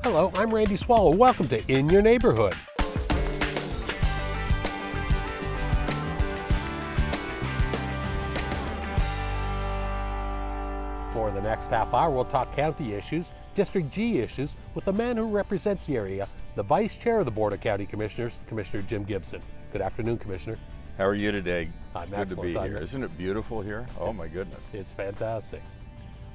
Hello, I'm Randy Swallow. Welcome to In Your Neighborhood. For the next half hour, we'll talk county issues, District G issues, with a man who represents the area, the Vice Chair of the Board of County Commissioners, Commissioner Jim Gibson. Good afternoon, Commissioner. How are you today? I'm It's good to be here. Isn't it beautiful here? Oh my goodness. It's fantastic.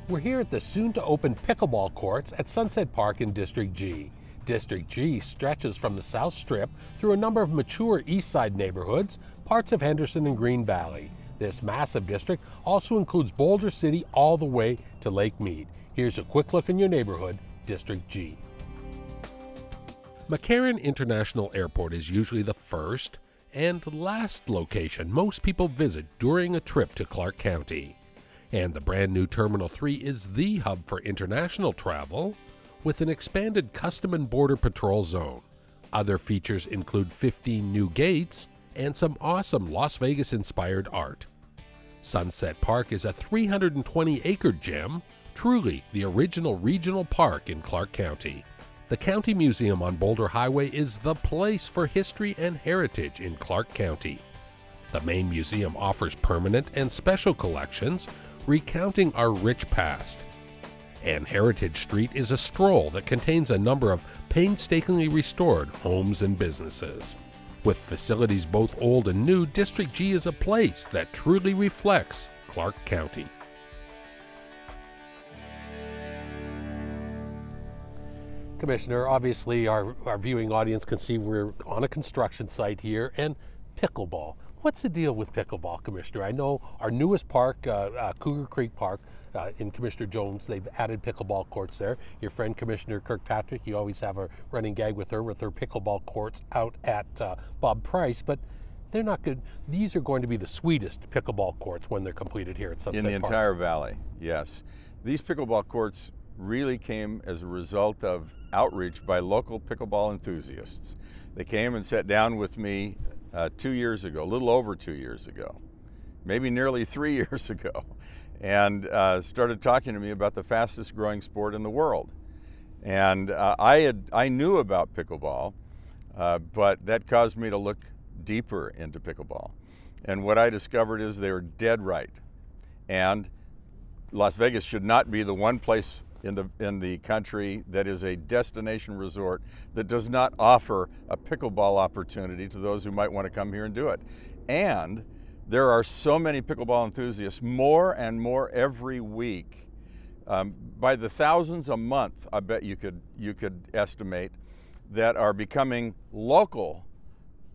We're here at the soon-to-open pickleball courts at Sunset Park in District G. District G stretches from the South Strip through a number of mature East Side neighborhoods, parts of Henderson and Green Valley. This massive district also includes Boulder City all the way to Lake Mead. Here's a quick look in your neighborhood, District G. McCarran International Airport is usually the first and last location most people visit during a trip to Clark County. And the brand new Terminal 3 is the hub for international travel with an expanded Custom and Border Patrol zone. Other features include 15 new gates and some awesome Las Vegas-inspired art. Sunset Park is a 320-acre gem, truly the original regional park in Clark County. The County Museum on Boulder Highway is the place for history and heritage in Clark County. The main museum offers permanent and special collections recounting our rich past. And Heritage Street is a stroll that contains a number of painstakingly restored homes and businesses. With facilities both old and new, District G is a place that truly reflects Clark County. Commissioner, obviously our viewing audience can see we're on a construction site here, and pickleball. What's the deal with pickleball, Commissioner? I know our newest park, Cougar Creek Park, in Commissioner Jones, they've added pickleball courts there. Your friend Commissioner Kirkpatrick, you always have a running gag with her pickleball courts out at Bob Price, but they're not good. These are going to be the sweetest pickleball courts when they're completed here at Sunset Park. In the entire valley, yes. These pickleball courts really came as a result of outreach by local pickleball enthusiasts. They came and sat down with me 2 years ago, a little over 2 years ago, maybe nearly 3 years ago, and started talking to me about the fastest growing sport in the world. And I knew about pickleball, but that caused me to look deeper into pickleball. And what I discovered is they were dead right. And Las Vegas should not be the one place in the country that is a destination resort that does not offer a pickleball opportunity to those who might want to come here and do it. And there are so many pickleball enthusiasts, more and more every week. By the thousands a month, I bet you could estimate, that are becoming local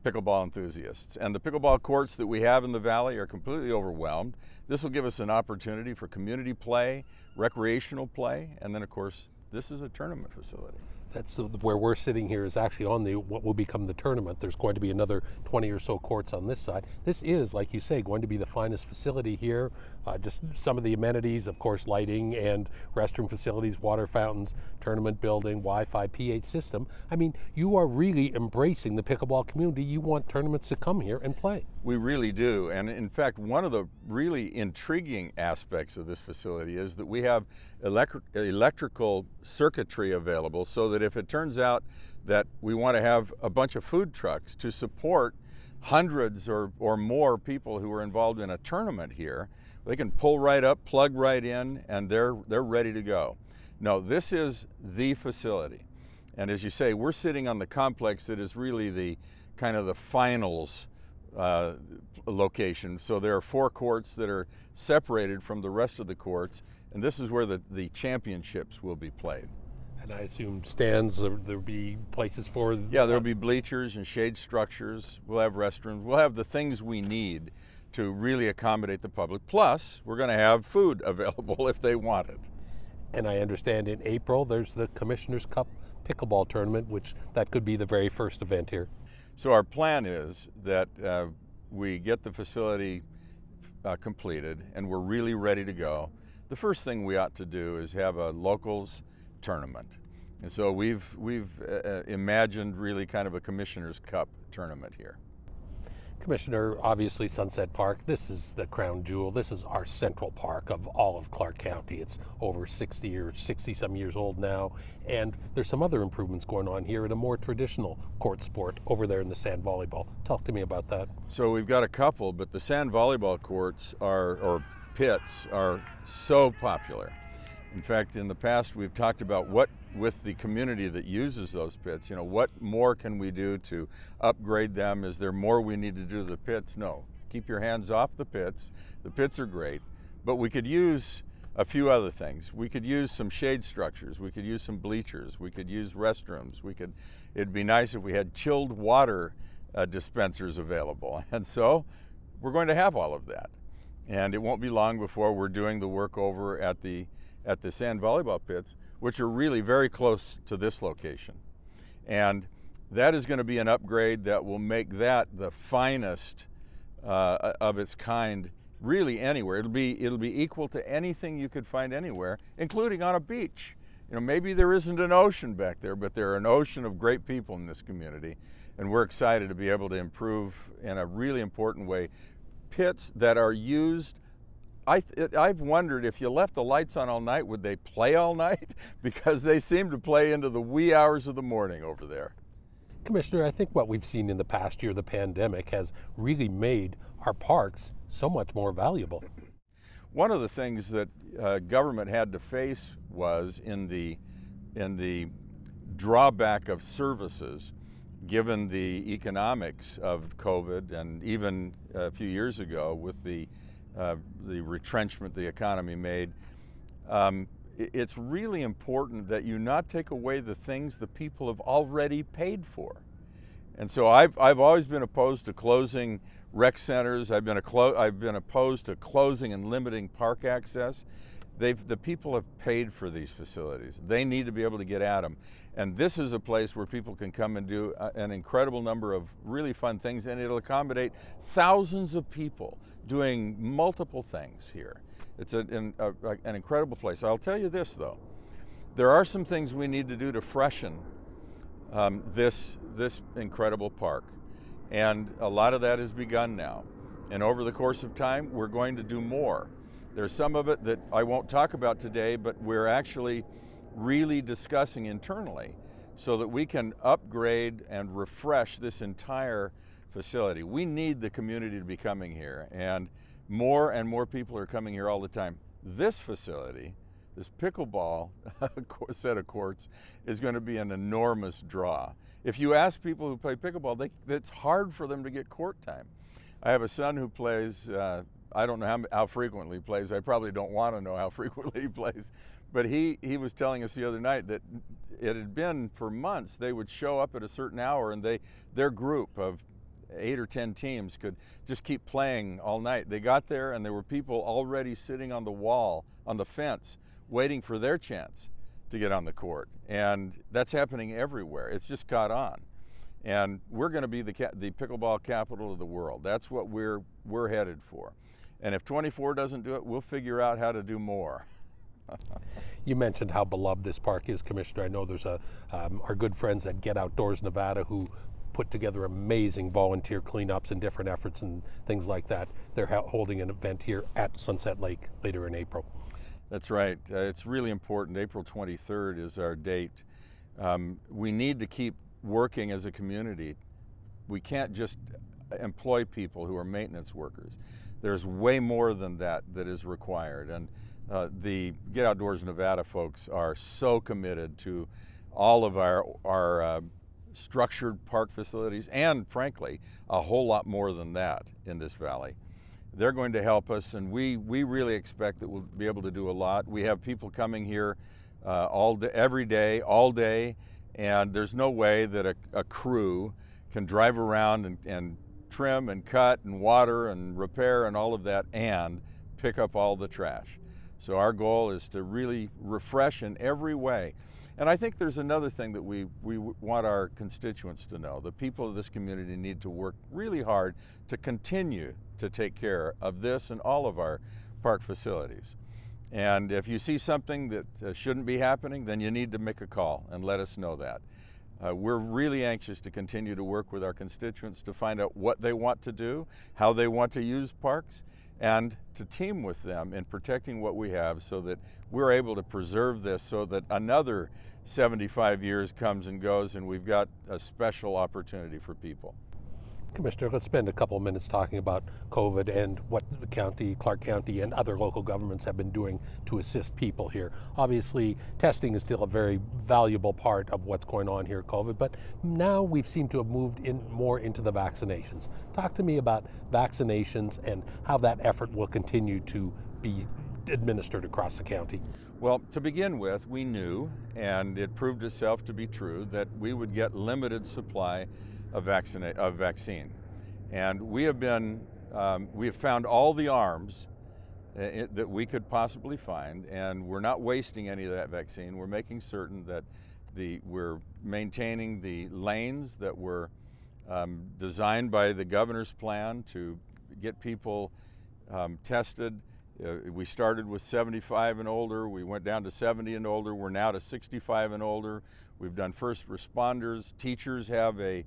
pickleball enthusiasts. And the pickleball courts that we have in the valley are completely overwhelmed. This will give us an opportunity for community play, recreational play, and then of course this is a tournament facility. That's where we're sitting here, is actually on what will become the tournament. There's going to be another 20 or so courts on this side. This is, like you say, going to be the finest facility here. Just some of the amenities, of course, lighting and restroom facilities, water fountains, tournament building, Wi-Fi, PH system. I mean, you are really embracing the pickleball community. You want tournaments to come here and play. We really do. And in fact, one of the really intriguing aspects of this facility is that we have electrical circuitry available, so that if it turns out that we want to have a bunch of food trucks to support hundreds or more people who are involved in a tournament here, they can pull right up, plug right in, and they're ready to go. No, this is the facility. And as you say, we're sitting on the complex that is really the kind of the finals location. So there are 4 courts that are separated from the rest of the courts, and this is where the championships will be played. And I assume stands, there'll be places for... Yeah, there'll be bleachers and shade structures. We'll have restrooms. We'll have the things we need to really accommodate the public. Plus, we're going to have food available if they want it. And I understand in April there's the Commissioner's Cup Pickleball Tournament, which that could be the very first event here. So our plan is that we get the facility completed and we're really ready to go. The first thing we ought to do is have a locals tournament. And so we've imagined really kind of a Commissioner's Cup tournament here. Commissioner, obviously Sunset Park, this is the crown jewel. This is our central park of all of Clark County. It's over 60 or 60-some years old now, and there's some other improvements going on here in a more traditional court sport over there in the sand volleyball. Talk to me about that. So we've got a couple, but the sand volleyball courts or pits are so popular. In fact, in the past we've talked about what, with the community that uses those pits, you know, what more can we do to upgrade them? Is there more we need to do to the pits? No. Keep your hands off the pits. The pits are great, but we could use a few other things. We could use some shade structures. We could use some bleachers. We could use restrooms. It'd be nice if we had chilled water dispensers available. And so we're going to have all of that. And it won't be long before we're doing the work over at the sand volleyball pits, which are really very close to this location. And that is going to be an upgrade that will make that the finest of its kind really anywhere. It'll be equal to anything you could find anywhere, including on a beach. You know, maybe there isn't an ocean back there, but there are an ocean of great people in this community, and we're excited to be able to improve in a really important way pits that are used. I've wondered if you left the lights on all night, would they play all night? Because they seem to play into the wee hours of the morning over there. Commissioner, I think what we've seen in the past year, the pandemic, has really made our parks so much more valuable. One of the things that government had to face was in the drawback of services, given the economics of COVID, and even a few years ago with the retrenchment the economy made. It's really important that you not take away the things the people have already paid for. And so I've always been opposed to closing rec centers. I've been opposed to closing and limiting park access. The people have paid for these facilities. They need to be able to get at them. And this is a place where people can come and do an incredible number of really fun things, and it'll accommodate thousands of people doing multiple things here. It's an incredible place. I'll tell you this though, there are some things we need to do to freshen this incredible park. And a lot of that has begun now. And over the course of time, we're going to do more. There's some of it that I won't talk about today, but we're actually really discussing internally so that we can upgrade and refresh this entire facility. We need the community to be coming here, and more people are coming here all the time. This facility, this pickleball set of courts, is going to be an enormous draw. If you ask people who play pickleball, it's hard for them to get court time. I have a son who plays, I don't know how frequently he plays. I probably don't want to know how frequently he plays. But he was telling us the other night that it had been for months, they would show up at a certain hour and their group of 8 or 10 teams could just keep playing all night. They got there and there were people already sitting on the wall, on the fence, waiting for their chance to get on the court. And that's happening everywhere. It's just caught on. And we're going to be the pickleball capital of the world. That's what we're headed for. And if 24 doesn't do it, we'll figure out how to do more. You mentioned how beloved this park is, Commissioner. I know there's our good friends at Get Outdoors Nevada who put together amazing volunteer cleanups and different efforts and things like that. They're holding an event here at Sunset Lake later in April. That's right. It's really important. April 23rd is our date. We need to keep working as a community. We can't just employ people who are maintenance workers. There's way more than that is required. And the Get Outdoors Nevada folks are so committed to all of our structured park facilities, and frankly, a whole lot more than that in this valley. They're going to help us, and we really expect that we'll be able to do a lot. We have people coming here every day, all day, and there's no way that a crew can drive around and trim and cut and water and repair and all of that and pick up all the trash. So our goal is to really refresh in every way. And I think there's another thing that we want our constituents to know. The people of this community need to work really hard to continue to take care of this and all of our park facilities. And if you see something that shouldn't be happening, then you need to make a call and let us know that. We're really anxious to continue to work with our constituents to find out what they want to do, how they want to use parks, and to team with them in protecting what we have so that we're able to preserve this so that another 75 years comes and goes and we've got a special opportunity for people. Commissioner, let's spend a couple of minutes talking about COVID and what the county, Clark County, and other local governments have been doing to assist people here. Obviously, testing is still a very valuable part of what's going on here, COVID, but now we've seemed to have moved in more into the vaccinations. Talk to me about vaccinations and how that effort will continue to be administered across the county. Well, to begin with, we knew, and it proved itself to be true, that we would get limited supply of vaccine. And we have found all the arms that we could possibly find, and we're not wasting any of that vaccine. We're making certain that we're maintaining the lanes that were designed by the governor's plan to get people tested. We started with 75 and older, we went down to 70 and older, we're now to 65 and older. We've done first responders. Teachers have an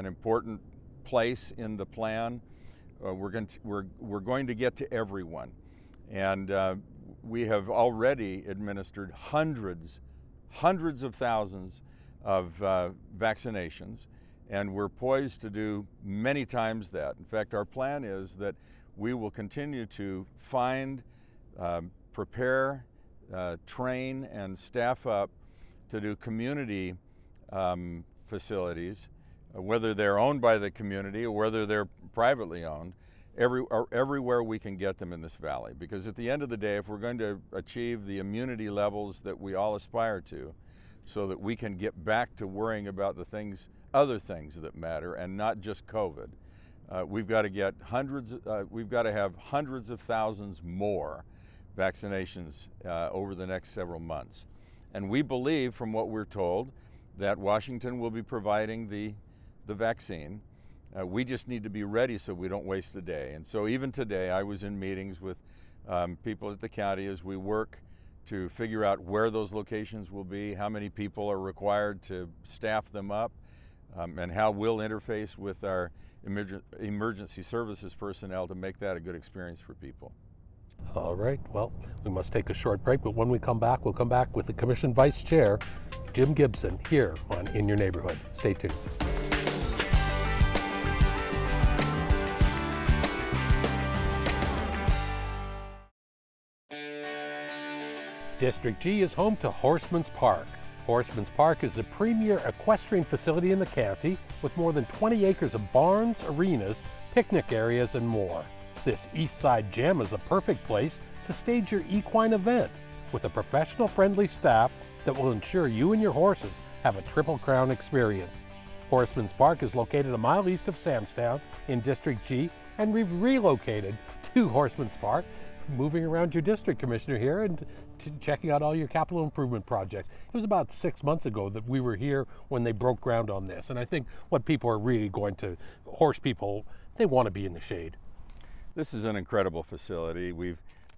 important place in the plan. We're going to get to everyone, and we have already administered hundreds of thousands of vaccinations, and we're poised to do many times that. In fact, our plan is that we will continue to find, prepare, train, and staff up to do community facilities, whether they're owned by the community or whether they're privately owned, everywhere we can get them in this valley. Because at the end of the day, if we're going to achieve the immunity levels that we all aspire to, so that we can get back to worrying about the other things that matter and not just COVID, we've got to have hundreds of thousands more vaccinations over the next several months. And we believe, from what we're told, that Washington will be providing the vaccine. We just need to be ready so we don't waste a day. And so even today, I was in meetings with people at the county as we work to figure out where those locations will be, how many people are required to staff them up, and how we'll interface with our emergency services personnel to make that a good experience for people. All right, well, we must take a short break, but when we come back, we'll come back with the Commission Vice Chair, Jim Gibson, here on In Your Neighborhood. Stay tuned. District G is home to Horseman's Park. Horseman's Park is the premier equestrian facility in the county with more than 20 acres of barns, arenas, picnic areas, and more. This East Side Gem is a perfect place to stage your equine event with a professional-friendly staff that will ensure you and your horses have a Triple Crown experience. Horseman's Park is located a mile east of Samstown in District G, and we've relocated to Horseman's Park, moving around your district, Commissioner, here and checking out all your capital improvement projects. It was about 6 months ago that we were here when they broke ground on this, and I think what people are really going to, horse people, they want to be in the shade. This is an incredible facility.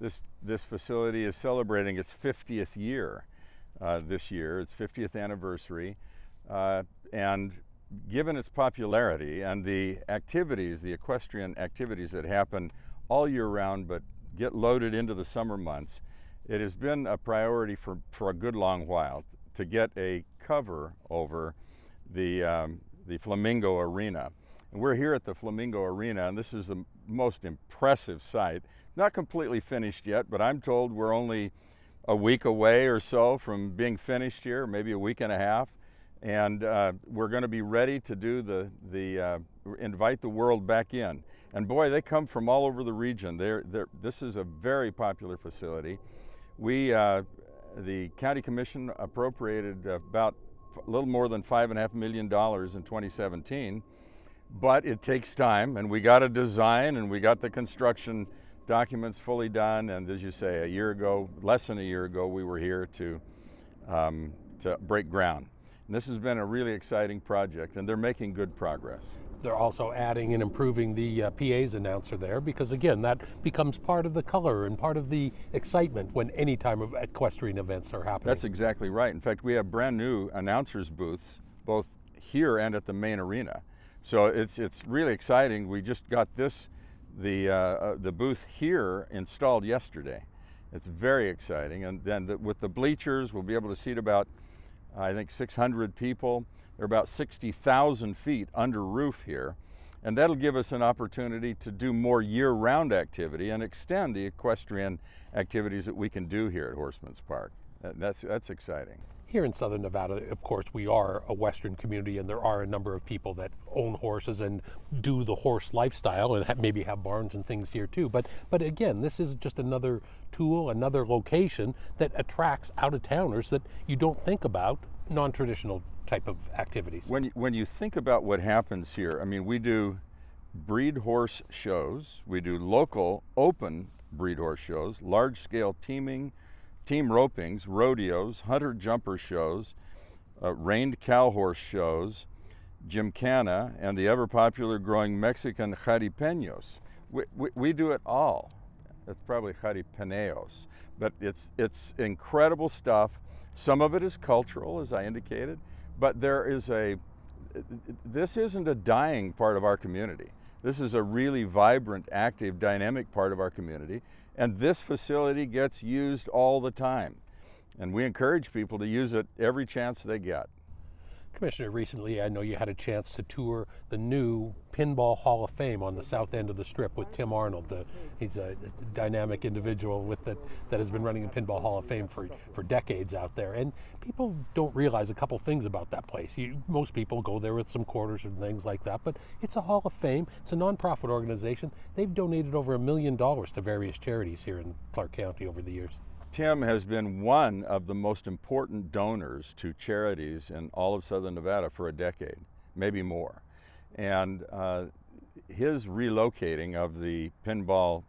This facility is celebrating its 50th year this year, its 50th anniversary, and given its popularity and the activities, the equestrian activities that happen all year round but get loaded into the summer months, it has been a priority for a good long while to get a cover over the Flamingo Arena. And we're here at the Flamingo Arena, and this is the most impressive site. Not completely finished yet, but I'm told we're only a week away or so from being finished here, maybe a week and a half. And we're going to be ready to do invite the world back in. And boy, they come from all over the region. This is a very popular facility. The County Commission appropriated about a little more than $5.5 million in 2017, but it takes time, and we got a design, and we got the construction documents fully done, and as you say, a year ago, less than a year ago, we were here to break ground. And this has been a really exciting project, and they're making good progress. They're also adding and improving the PA's announcer there, because again, that becomes part of the color and part of the excitement when any time of equestrian events are happening. That's exactly right. In fact, we have brand new announcers booths, both here and at the main arena. So it's really exciting. We just got the booth here installed yesterday. It's very exciting. And then with the bleachers, we'll be able to seat about, I think, 600 people. They're about 60,000 feet under roof here. And that'll give us an opportunity to do more year-round activity and extend the equestrian activities that we can do here at Horseman's Park. That's exciting. Here in Southern Nevada, of course, we are a Western community, and there are a number of people that own horses and do the horse lifestyle and maybe have barns and things here too. But again, this is just another tool, another location that attracts out-of-towners that you don't think about, non-traditional type of activities. When you think about what happens here, I mean, we do breed horse shows, we do local open breed horse shows, large-scale team ropings, rodeos, hunter jumper shows, reined cow horse shows, gymkhana, and the ever popular growing Mexican jaripeños. We do it all. It's probably jaripeneos, but it's incredible stuff. Some of it is cultural, as I indicated, but this isn't a dying part of our community. This is a really vibrant, active, dynamic part of our community, and this facility gets used all the time. And we encourage people to use it every chance they get. Commissioner, recently I know you had a chance to tour the new Pinball Hall of Fame on the south end of the Strip with Tim Arnold. He's a dynamic individual that has been running the Pinball Hall of Fame for decades out there. And people don't realize a couple things about that place. Most people go there with some quarters and things like that, but it's a Hall of Fame. It's a nonprofit organization. They've donated over $1 million to various charities here in Clark County over the years. Tim has been one of the most important donors to charities in all of Southern Nevada for a decade, maybe more. And his relocating of the Pinball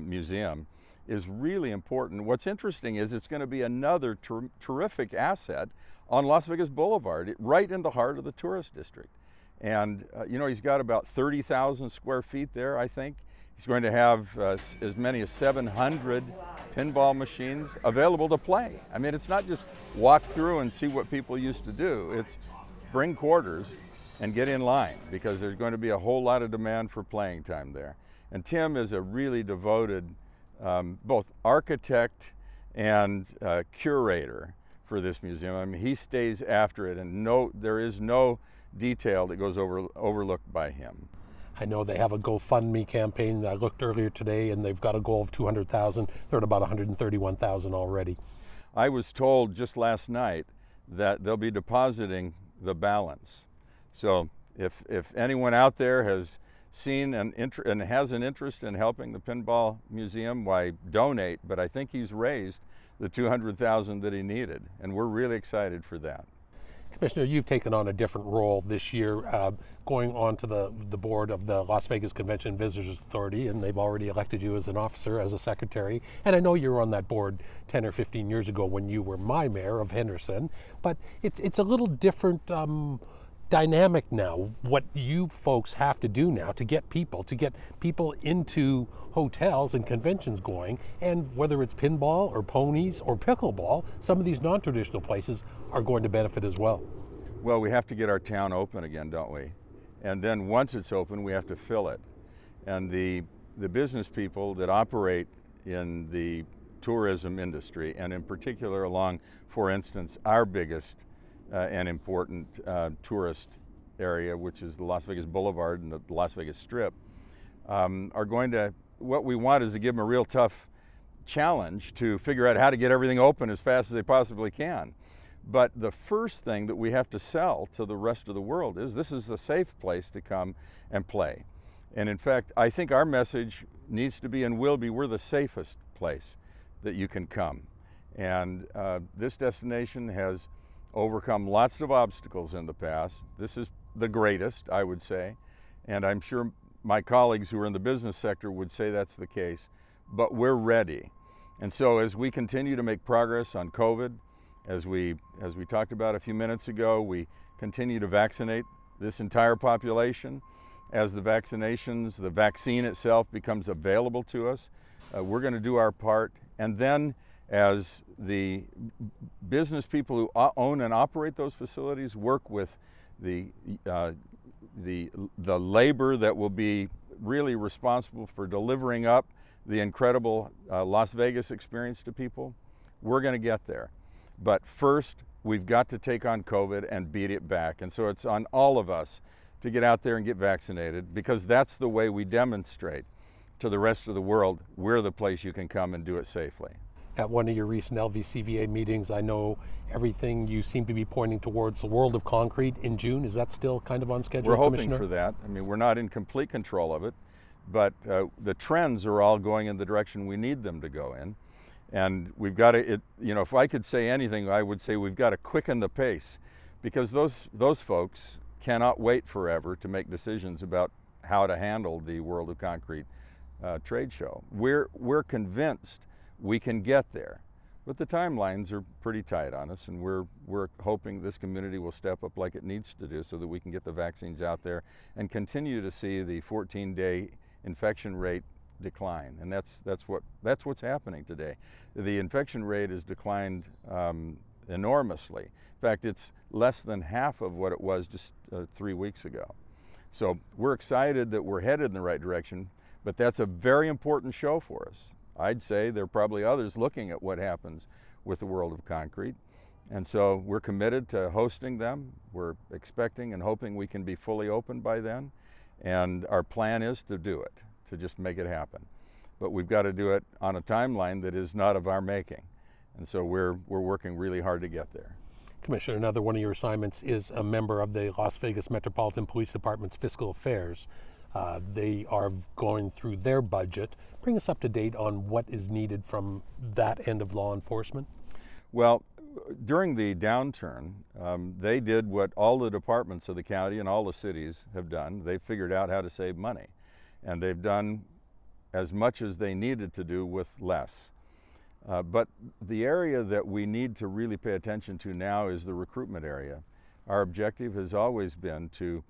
Museum is really important. What's interesting is it's going to be another terrific asset on Las Vegas Boulevard, right in the heart of the tourist district. And he's got about 30,000 square feet there, I think. He's going to have as many as 700 pinball machines available to play. I mean, it's not just walk through and see what people used to do. It's bring quarters and get in line, because there's going to be a whole lot of demand for playing time there. And Tim is a really devoted both architect and curator for this museum. I mean, he stays after it, and there is no detail that goes overlooked by him. I know they have a GoFundMe campaign. I looked earlier today, and they've got a goal of 200,000. They're at about 131,000 already. I was told just last night that they'll be depositing the balance. So if anyone out there has seen and has an interest in helping the Pinball Museum, why donate? But I think he's raised the 200,000 that he needed, and we're really excited for that. Commissioner, you've taken on a different role this year, going on to the board of the Las Vegas Convention Visitors Authority, and they've already elected you as an officer, as a secretary. And I know you were on that board 10 or 15 years ago when you were my mayor of Henderson, but it's a little different dynamic now, what you folks have to do now to get people into hotels and conventions going. And whether it's pinball or ponies or pickleball, some of these non-traditional places are going to benefit as well. Well, we have to get our town open again, don't we? And then once it's open, we have to fill it. And the business people that operate in the tourism industry, and in particular along, for instance, our biggest and important tourist area, which is the Las Vegas Boulevard and the Las Vegas Strip, are going to, what we want is to give them a real tough challenge to figure out how to get everything open as fast as they possibly can. But the first thing that we have to sell to the rest of the world is this is a safe place to come and play. And in fact, I think our message needs to be and will be, we're the safest place that you can come. And this destination has overcome lots of obstacles in the past. This is the greatest, I would say, and I'm sure my colleagues who are in the business sector would say that's the case, but we're ready. And so as we continue to make progress on COVID, As we talked about a few minutes ago, we continue to vaccinate this entire population. As the vaccine itself becomes available to us, we're going to do our part. And then as the business people who own and operate those facilities work with the labor that will be really responsible for delivering up the incredible Las Vegas experience to people, we're going to get there. But first, we've got to take on COVID and beat it back. And so it's on all of us to get out there and get vaccinated, because that's the way we demonstrate to the rest of the world we're the place you can come and do it safely. At one of your recent LVCVA meetings, I know everything you seem to be pointing towards the World of Concrete in June. Is that still kind of on schedule, We're hoping Commissioner? for that. I mean, we're not in complete control of it, but the trends are all going in the direction we need them to go in. And we've got to, if I could say anything, I would say we've got to quicken the pace, because those folks cannot wait forever to make decisions about how to handle the World of Concrete trade show. We're convinced we can get there, but the timelines are pretty tight on us, and we're hoping this community will step up like it needs to do so that we can get the vaccines out there and continue to see the 14-day infection rate decline. And that's what's happening today. The infection rate has declined enormously. In fact, it's less than half of what it was just 3 weeks ago. So we're excited that we're headed in the right direction, but that's a very important show for us. I'd say there are probably others looking at what happens with the World of Concrete. And so we're committed to hosting them. We're expecting and hoping we can be fully open by then. And our plan is to do it, to just make it happen. But we've got to do it on a timeline that is not of our making. And so we're working really hard to get there. Commissioner, another one of your assignments is a member of the Las Vegas Metropolitan Police Department's Fiscal Affairs. They are going through their budget. Bring us up to date on what is needed from that end of law enforcement. Well, during the downturn, they did what all the departments of the county and all the cities have done. They figured out how to save money, and they've done as much as they needed to do with less. But the area that we need to really pay attention to now is the recruitment area. Our objective has always been to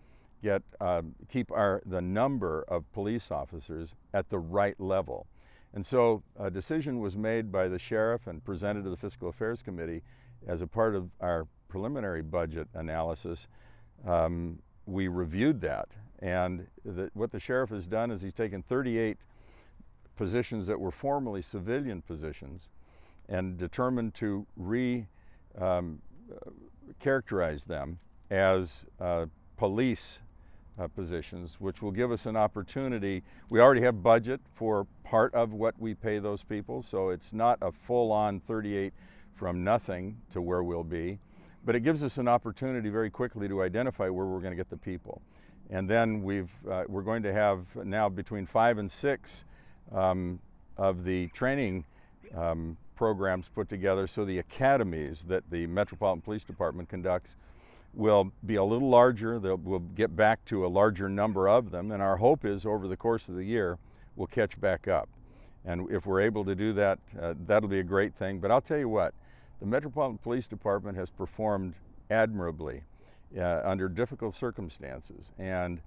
keep the number of police officers at the right level. And so a decision was made by the sheriff and presented to the Fiscal Affairs Committee as a part of our preliminary budget analysis. We reviewed that, and what the sheriff has done is he's taken 38 positions that were formerly civilian positions and determined to characterize them as police positions, which will give us an opportunity. We already have budget for part of what we pay those people, so it's not a full-on 38 from nothing to where we'll be, but it gives us an opportunity very quickly to identify where we're going to get the people. And then we're going to have now between 5 and 6 of the training programs put together, so the academies that the Metropolitan Police Department conducts will be a little larger. We'll get back to a larger number of them, and our hope is over the course of the year we'll catch back up. And if we're able to do that, that'll be a great thing. But I'll tell you what, the Metropolitan Police Department has performed admirably under difficult circumstances, and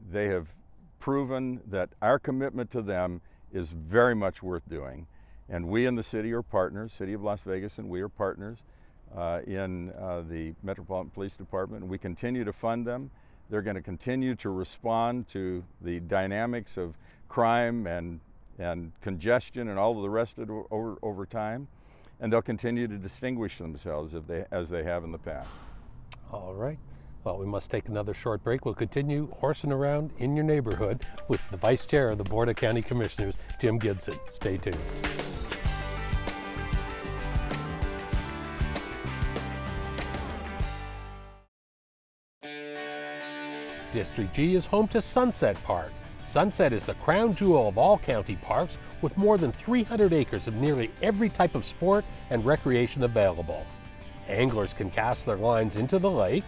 they have proven that our commitment to them is very much worth doing. And we in the city are partners, City of Las Vegas and we are partners in the Metropolitan Police Department, and we continue to fund them. They're going to continue to respond to the dynamics of crime and congestion and all of the rest of it over time, and they'll continue to distinguish themselves as they have in the past. All right. Well, we must take another short break. We'll continue horsing around in your neighborhood with the Vice Chair of the Board of County Commissioners, Jim Gibson. Stay tuned. District G is home to Sunset Park. Sunset is the crown jewel of all county parks, with more than 300 acres of nearly every type of sport and recreation available. Anglers can cast their lines into the lake,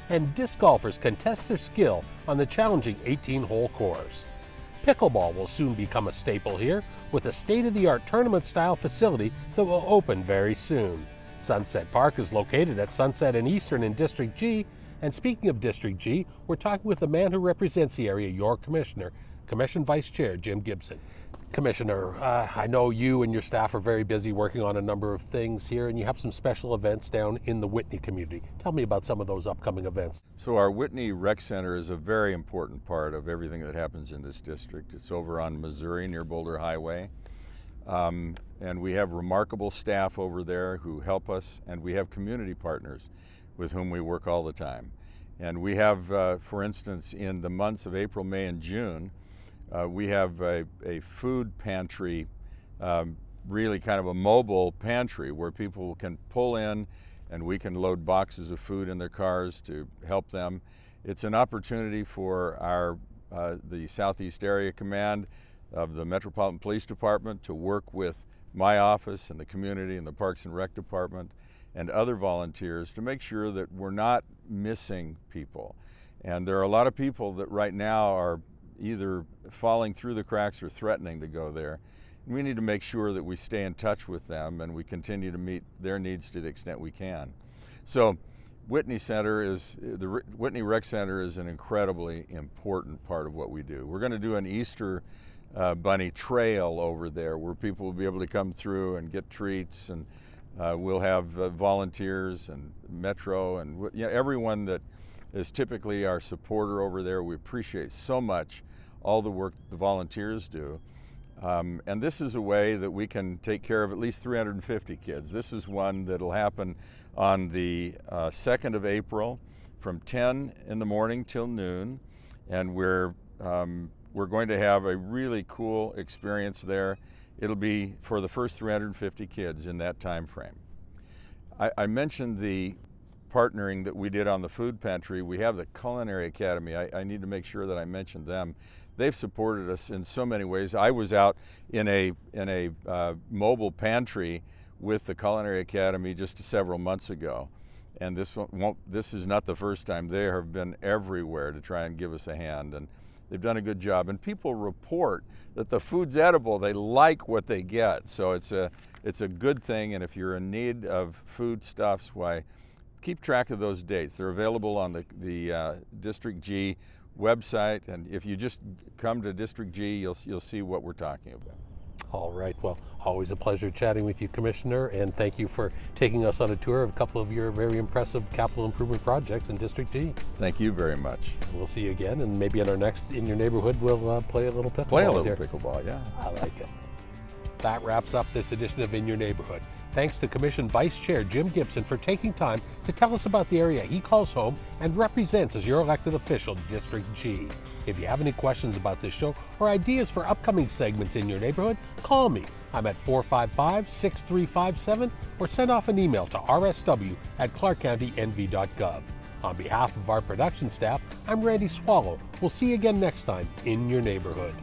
and disc golfers can test their skill on the challenging 18-hole course. Pickleball will soon become a staple here, with a state-of-the-art tournament-style facility that will open very soon. Sunset Park is located at Sunset and Eastern in District G. And speaking of District G, we're talking with the man who represents the area, your commissioner, Commission Vice Chair Jim Gibson. Commissioner, I know you and your staff are very busy working on a number of things here, and you have some special events down in the Whitney community. Tell me about some of those upcoming events. So our Whitney Rec Center is a very important part of everything that happens in this district. It's over on Missouri near Boulder Highway. And we have remarkable staff over there who help us, and we have community partners with whom we work all the time. And we have, for instance, in the months of April, May, and June, we have a food pantry, really kind of a mobile pantry where people can pull in and we can load boxes of food in their cars to help them. It's an opportunity for our the Southeast Area Command of the Metropolitan Police Department to work with my office and the community and the Parks and Rec Department and other volunteers to make sure that we're not missing people. And there are a lot of people that right now are either falling through the cracks or threatening to go there. We need to make sure that we stay in touch with them and we continue to meet their needs to the extent we can. So Whitney Rec Center is an incredibly important part of what we do. We're going to do an Easter bunny trail over there where people will be able to come through and get treats, and we'll have volunteers and Metro and everyone that is typically our supporter over there. We appreciate so much all the work the volunteers do. And this is a way that we can take care of at least 350 kids. This is one that'll happen on the 2nd of April from 10 in the morning till noon. And we're going to have a really cool experience there. It'll be for the first 350 kids in that time frame. I mentioned the partnering that we did on the food pantry. We have the Culinary Academy. I need to make sure that I mention them. They've supported us in so many ways. I was out in a mobile pantry with the Culinary Academy just several months ago, and this is not the first time. They have been everywhere to try and give us a hand, and they've done a good job. And people report that the food's edible. They like what they get, so it's a good thing. And if you're in need of foodstuffs, why, keep track of those dates. They're available on the District G website, and if you just come to District G, you'll see what we're talking about. All right, well, always a pleasure chatting with you, Commissioner, and thank you for taking us on a tour of a couple of your very impressive capital improvement projects in District G. Thank you very much. We'll see you again, and maybe in our next In Your Neighborhood, we'll play a little pickleball. Play a little pickleball, yeah. I like it. That wraps up this edition of In Your Neighborhood. Thanks to Commission Vice Chair Jim Gibson for taking time to tell us about the area he calls home and represents as your elected official, District G. If you have any questions about this show or ideas for upcoming segments in your neighborhood, call me. I'm at 455-6357 or send off an email to rsw@clarkcountynv.gov. On behalf of our production staff, I'm Randy Swallow. We'll see you again next time in your neighborhood.